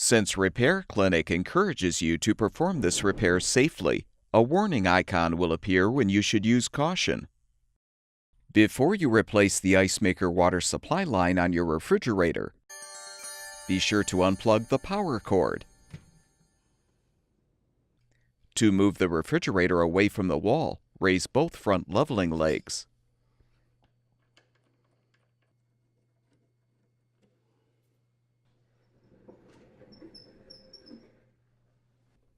Since Repair Clinic encourages you to perform this repair safely, a warning icon will appear when you should use caution. Before you replace the icemaker water supply line on your refrigerator, be sure to unplug the power cord. To move the refrigerator away from the wall, raise both front leveling legs.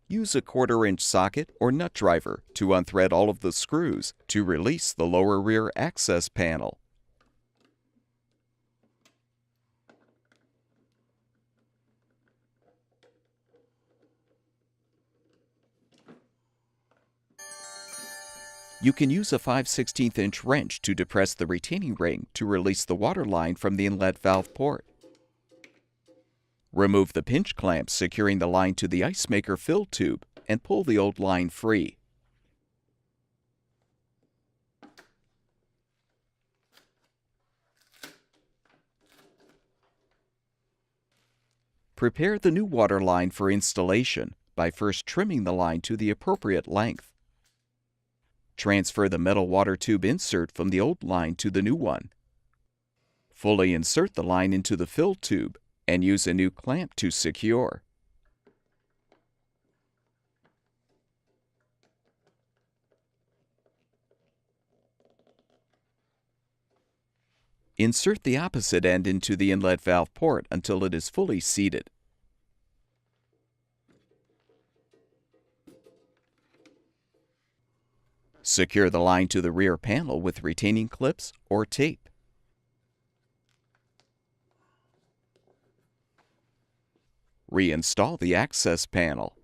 Use a 1/4-inch socket or nut driver to unthread all of the screws to release the lower rear access panel. You can use a 5/16" wrench to depress the retaining ring to release the water line from the inlet valve port. Remove the pinch clamp securing the line to the icemaker fill tube and pull the old line free. Prepare the new water line for installation by first trimming the line to the appropriate length. Transfer the metal water tube insert from the old line to the new one. Fully insert the line into the fill tube and use a new clamp to secure. Insert the opposite end into the inlet valve port until it is fully seated. Secure the line to the rear panel with retaining clips or tape. Reinstall the access panel.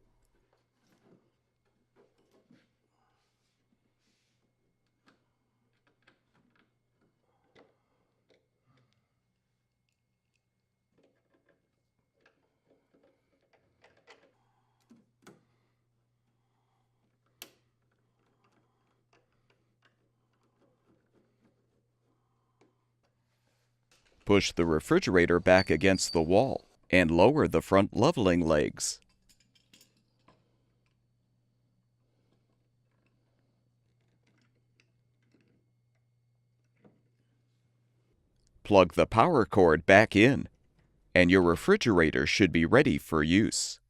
Push the refrigerator back against the wall and lower the front leveling legs. Plug the power cord back in, and your refrigerator should be ready for use.